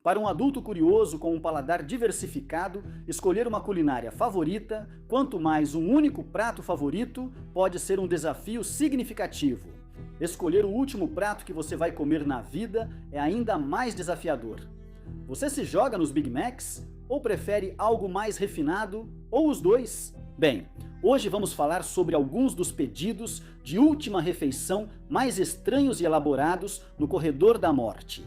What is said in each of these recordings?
Para um adulto curioso com um paladar diversificado, escolher uma culinária favorita, quanto mais um único prato favorito, pode ser um desafio significativo. Escolher o último prato que você vai comer na vida é ainda mais desafiador. Você se joga nos Big Macs? Ou prefere algo mais refinado? Ou os dois? Bem, hoje vamos falar sobre alguns dos pedidos de última refeição mais estranhos e elaborados no corredor da morte.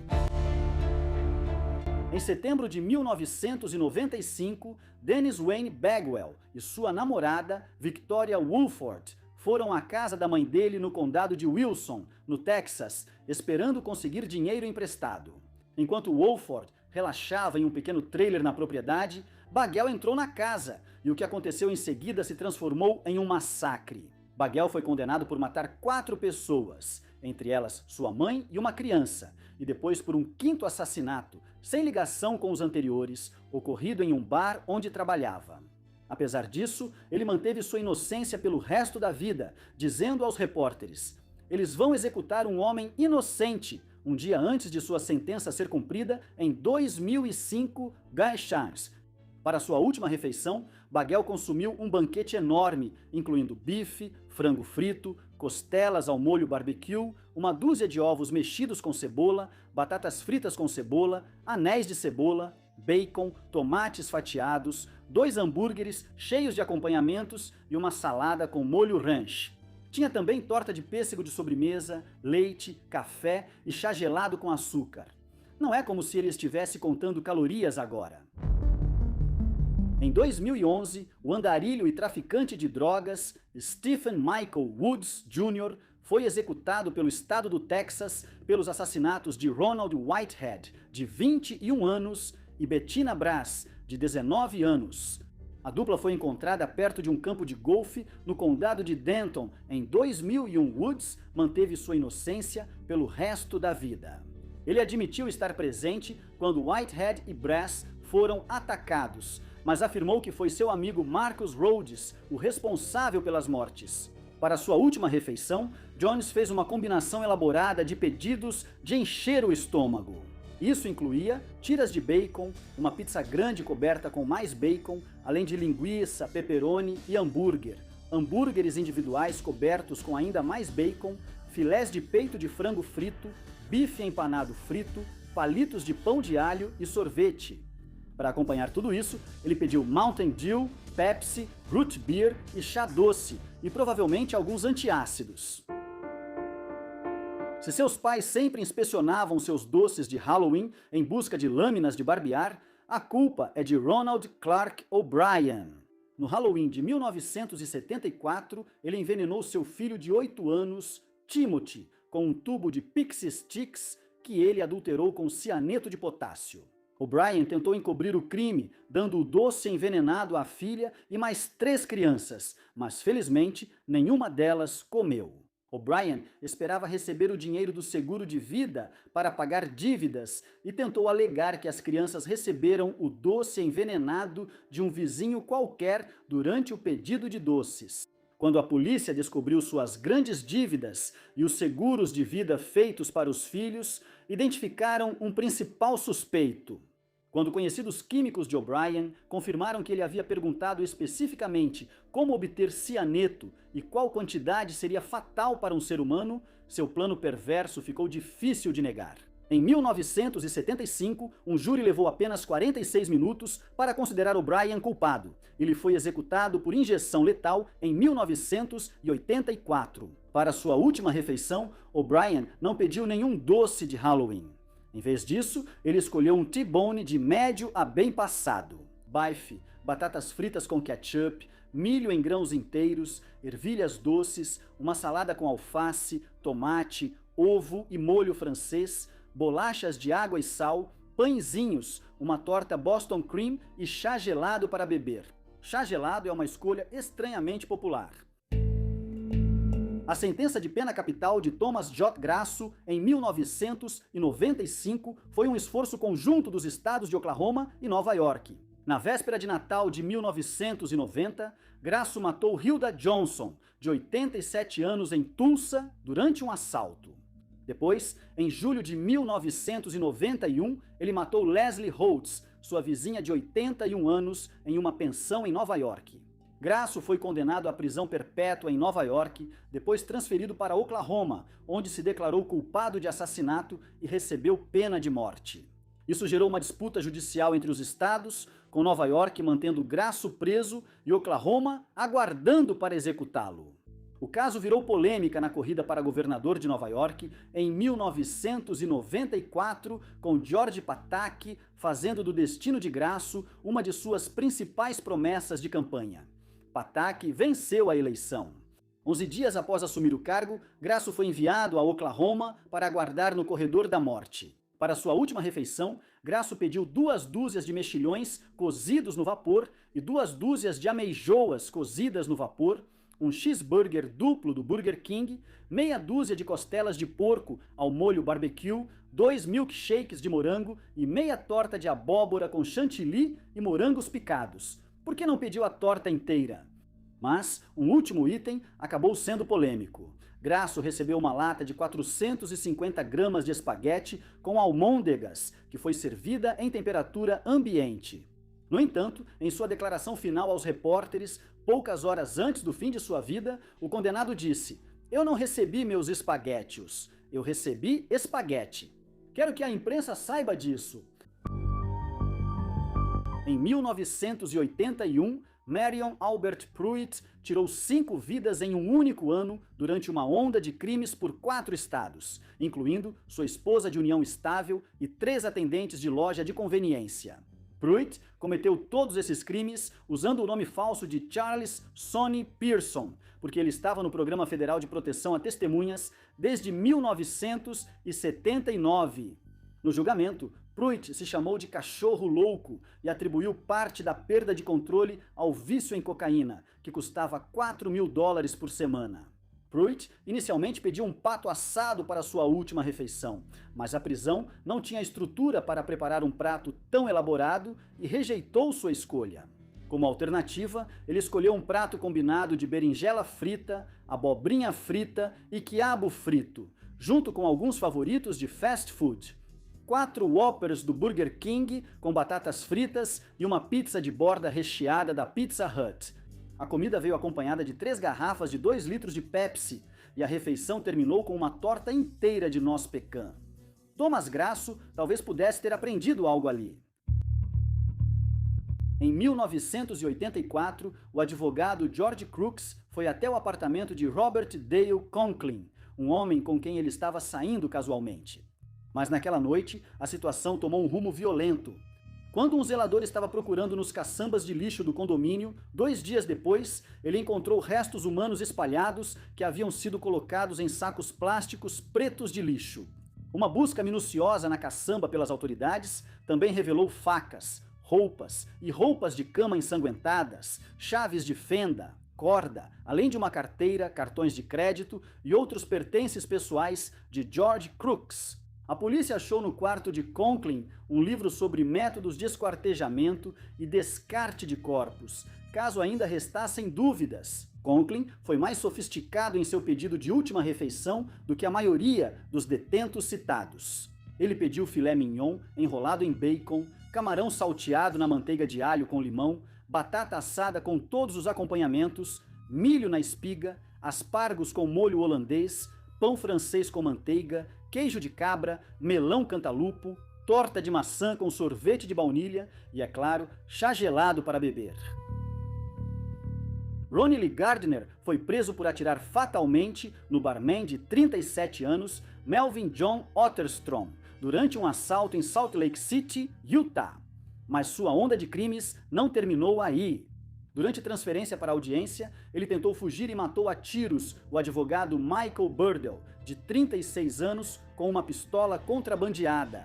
Em setembro de 1995, Dennis Wayne Bagwell e sua namorada, Victoria Woolford, foram à casa da mãe dele no condado de Wilson, no Texas, esperando conseguir dinheiro emprestado. Enquanto Woolford relaxava em um pequeno trailer na propriedade, Bagwell entrou na casa e o que aconteceu em seguida se transformou em um massacre. Bagwell foi condenado por matar 4 pessoas, entre elas sua mãe e uma criança, e depois por um 5º assassinato, sem ligação com os anteriores, ocorrido em um bar onde trabalhava. Apesar disso, ele manteve sua inocência pelo resto da vida, dizendo aos repórteres: "Eles vão executar um homem inocente", um dia antes de sua sentença ser cumprida em 2005, Guy-Charles. Para sua última refeição, Bagwell consumiu um banquete enorme, incluindo bife, frango frito, costelas ao molho barbecue, uma dúzia de ovos mexidos com cebola, batatas fritas com cebola, anéis de cebola, bacon, tomates fatiados, 2 hambúrgueres cheios de acompanhamentos e uma salada com molho ranch. Tinha também torta de pêssego de sobremesa, leite, café e chá gelado com açúcar. Não é como se ele estivesse contando calorias agora. Em 2011, o andarilho e traficante de drogas Stephen Michael Woods Jr. foi executado pelo estado do Texas pelos assassinatos de Ronald Whitehead, de 21 anos, e Bettina Brass, de 19 anos. A dupla foi encontrada perto de um campo de golfe no condado de Denton em 2001. Woods manteve sua inocência pelo resto da vida. Ele admitiu estar presente quando Whitehead e Brass foram atacados, mas afirmou que foi seu amigo Marcus Rhodes o responsável pelas mortes. Para sua última refeição, Jones fez uma combinação elaborada de pedidos de encher o estômago. Isso incluía tiras de bacon, uma pizza grande coberta com mais bacon, além de linguiça, pepperoni e hambúrguer, hambúrgueres individuais cobertos com ainda mais bacon, filés de peito de frango frito, bife empanado frito, palitos de pão de alho e sorvete. Para acompanhar tudo isso, ele pediu Mountain Dew, Pepsi, root beer e chá doce, e provavelmente alguns antiácidos. Se seus pais sempre inspecionavam seus doces de Halloween em busca de lâminas de barbear, a culpa é de Ronald Clark O'Brien. No Halloween de 1974, ele envenenou seu filho de 8 anos, Timothy, com um tubo de Pixie Sticks que ele adulterou com cianeto de potássio. O'Brien tentou encobrir o crime, dando o doce envenenado à filha e mais 3 crianças, mas felizmente nenhuma delas comeu. O'Brien esperava receber o dinheiro do seguro de vida para pagar dívidas e tentou alegar que as crianças receberam o doce envenenado de um vizinho qualquer durante o pedido de doces. Quando a polícia descobriu suas grandes dívidas e os seguros de vida feitos para os filhos, identificaram um principal suspeito. Quando conhecidos químicos de O'Brien confirmaram que ele havia perguntado especificamente como obter cianeto e qual quantidade seria fatal para um ser humano, seu plano perverso ficou difícil de negar. Em 1975, um júri levou apenas 46 minutos para considerar O'Brien culpado. Ele foi executado por injeção letal em 1984. Para sua última refeição, O'Brien não pediu nenhum doce de Halloween. Em vez disso, ele escolheu um T-bone de médio a bem passado. Bife, batatas fritas com ketchup, milho em grãos inteiros, ervilhas doces, uma salada com alface, tomate, ovo e molho francês, bolachas de água e sal, pãezinhos, uma torta Boston Cream e chá gelado para beber. Chá gelado é uma escolha estranhamente popular. A sentença de pena capital de Thomas J. Grasso, em 1995, foi um esforço conjunto dos estados de Oklahoma e Nova York. Na véspera de Natal de 1990, Grasso matou Hilda Johnson, de 87 anos, em Tulsa, durante um assalto. Depois, em julho de 1991, ele matou Leslie Holtz, sua vizinha de 81 anos, em uma pensão em Nova York. Grasso foi condenado à prisão perpétua em Nova York, depois transferido para Oklahoma, onde se declarou culpado de assassinato e recebeu pena de morte. Isso gerou uma disputa judicial entre os estados, com Nova York mantendo Grasso preso e Oklahoma aguardando para executá-lo. O caso virou polêmica na corrida para governador de Nova York em 1994, com George Pataki fazendo do destino de Grasso uma de suas principais promessas de campanha. Pataki venceu a eleição. 11 dias após assumir o cargo, Grasso foi enviado a Oklahoma para aguardar no corredor da morte. Para sua última refeição, Grasso pediu 2 dúzias de mexilhões cozidos no vapor e 2 dúzias de ameijoas cozidas no vapor, um cheeseburger duplo do Burger King, meia dúzia de costelas de porco ao molho barbecue, 2 milkshakes de morango e meia torta de abóbora com chantilly e morangos picados. Por que não pediu a torta inteira? Mas um último item acabou sendo polêmico. Grasso recebeu uma lata de 450 gramas de espaguete com almôndegas, que foi servida em temperatura ambiente. No entanto, em sua declaração final aos repórteres, poucas horas antes do fim de sua vida, o condenado disse: "Eu não recebi meus espaguetes, eu recebi espaguete. Quero que a imprensa saiba disso." Em 1981, Marion Albert Pruitt tirou 5 vidas em um único ano durante uma onda de crimes por 4 estados, incluindo sua esposa de união estável e 3 atendentes de loja de conveniência. Pruitt cometeu todos esses crimes usando o nome falso de Charles Sonny Pearson, porque ele estava no Programa Federal de Proteção a Testemunhas desde 1979. No julgamento, Pruitt se chamou de cachorro louco e atribuiu parte da perda de controle ao vício em cocaína, que custava $4.000 por semana. Pruitt inicialmente pediu um pato assado para sua última refeição, mas a prisão não tinha estrutura para preparar um prato tão elaborado e rejeitou sua escolha. Como alternativa, ele escolheu um prato combinado de berinjela frita, abobrinha frita e quiabo frito, junto com alguns favoritos de fast food. 4 Whoppers do Burger King com batatas fritas e uma pizza de borda recheada da Pizza Hut. A comida veio acompanhada de 3 garrafas de 2 litros de Pepsi e a refeição terminou com uma torta inteira de noz pecan. Thomas Grasso talvez pudesse ter aprendido algo ali. Em 1984, o advogado George Crooks foi até o apartamento de Robert Dale Conklin, um homem com quem ele estava saindo casualmente. Mas naquela noite, a situação tomou um rumo violento. Quando um zelador estava procurando nos caçambas de lixo do condomínio, 2 dias depois, ele encontrou restos humanos espalhados que haviam sido colocados em sacos plásticos pretos de lixo. Uma busca minuciosa na caçamba pelas autoridades também revelou facas, roupas e roupas de cama ensanguentadas, chaves de fenda, corda, além de uma carteira, cartões de crédito e outros pertences pessoais de George Crooks. A polícia achou no quarto de Conklin um livro sobre métodos de esquartejamento e descarte de corpos, caso ainda restassem dúvidas. Conklin foi mais sofisticado em seu pedido de última refeição do que a maioria dos detentos citados. Ele pediu filé mignon enrolado em bacon, camarão salteado na manteiga de alho com limão, batata assada com todos os acompanhamentos, milho na espiga, aspargos com molho holandês, pão francês com manteiga, queijo de cabra, melão cantalupo, torta de maçã com sorvete de baunilha e, é claro, chá gelado para beber. Ronnie Lee Gardner foi preso por atirar fatalmente no barman de 37 anos, Melvin John Otterstrom, durante um assalto em Salt Lake City, Utah. Mas sua onda de crimes não terminou aí. Durante transferência para a audiência, ele tentou fugir e matou a tiros o advogado Michael Burdell, de 36 anos, com uma pistola contrabandeada.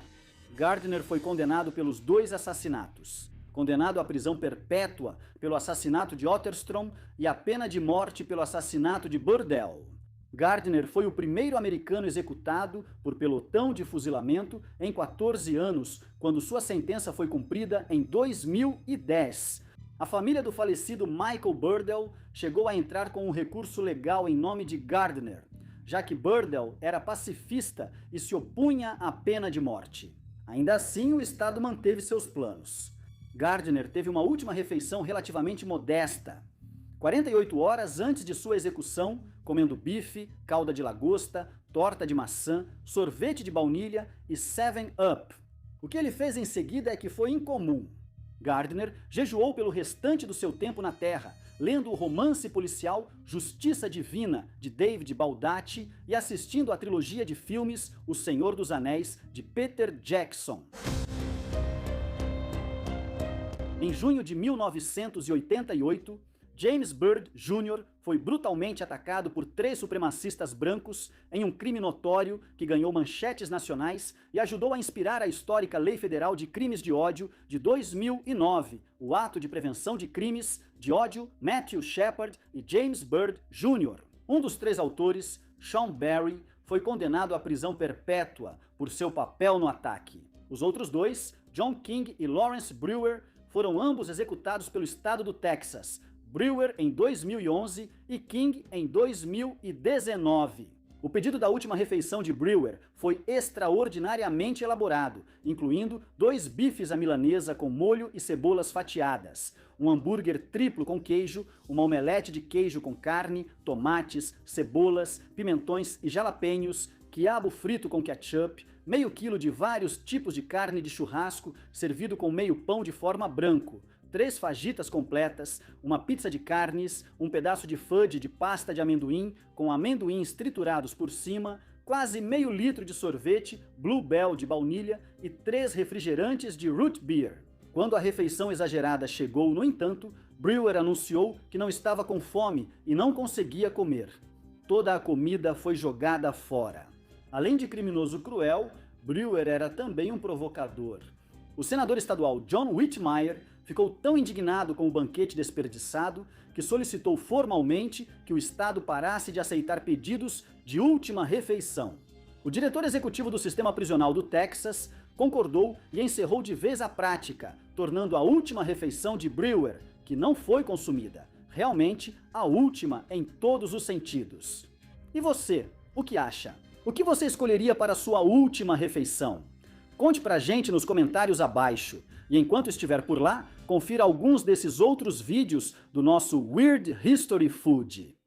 Gardner foi condenado pelos 2 assassinatos. Condenado à prisão perpétua pelo assassinato de Otterstrom e à pena de morte pelo assassinato de Burdell. Gardner foi o primeiro americano executado por pelotão de fuzilamento em 14 anos, quando sua sentença foi cumprida em 2010. A família do falecido Michael Burdell chegou a entrar com um recurso legal em nome de Gardner. já que Burdell era pacifista e se opunha à pena de morte. Ainda assim, o Estado manteve seus planos. Gardner teve uma última refeição relativamente modesta. 48 horas antes de sua execução, comendo bife, calda de lagosta, torta de maçã, sorvete de baunilha e 7-Up. O que ele fez em seguida é que foi incomum. Gardner jejuou pelo restante do seu tempo na Terra, lendo o romance policial Justiça Divina, de David Baldacci, e assistindo à trilogia de filmes O Senhor dos Anéis, de Peter Jackson. Em junho de 1988, James Byrd Jr. foi brutalmente atacado por 3 supremacistas brancos em um crime notório que ganhou manchetes nacionais e ajudou a inspirar a histórica Lei Federal de Crimes de Ódio de 2009, o Ato de Prevenção de Crimes de Ódio Matthew Shepard e James Byrd Jr. Um dos 3 autores, Sean Barry, foi condenado à prisão perpétua por seu papel no ataque. Os outros 2, John King e Lawrence Brewer, foram ambos executados pelo estado do Texas, Brewer em 2011 e King em 2019. O pedido da última refeição de Brewer foi extraordinariamente elaborado, incluindo 2 bifes à milanesa com molho e cebolas fatiadas, um hambúrguer triplo com queijo, uma omelete de queijo com carne, tomates, cebolas, pimentões e jalapeños, quiabo frito com ketchup, meio quilo de vários tipos de carne de churrasco servido com meio pão de forma branco, 3 fajitas completas, uma pizza de carnes, um pedaço de fudge de pasta de amendoim com amendoins triturados por cima, quase meio litro de sorvete Bluebell de baunilha e 3 refrigerantes de root beer. Quando a refeição exagerada chegou, no entanto, Brewer anunciou que não estava com fome e não conseguia comer. Toda a comida foi jogada fora. Além de criminoso cruel, Brewer era também um provocador. O senador estadual John Whitmire ficou tão indignado com o banquete desperdiçado que solicitou formalmente que o Estado parasse de aceitar pedidos de última refeição. O diretor executivo do sistema prisional do Texas concordou e encerrou de vez a prática, tornando a última refeição de Brewer, que não foi consumida, realmente a última em todos os sentidos. E você, o que acha? O que você escolheria para a sua última refeição? Conte pra gente nos comentários abaixo. E enquanto estiver por lá, confira alguns desses outros vídeos do nosso Weird History Food.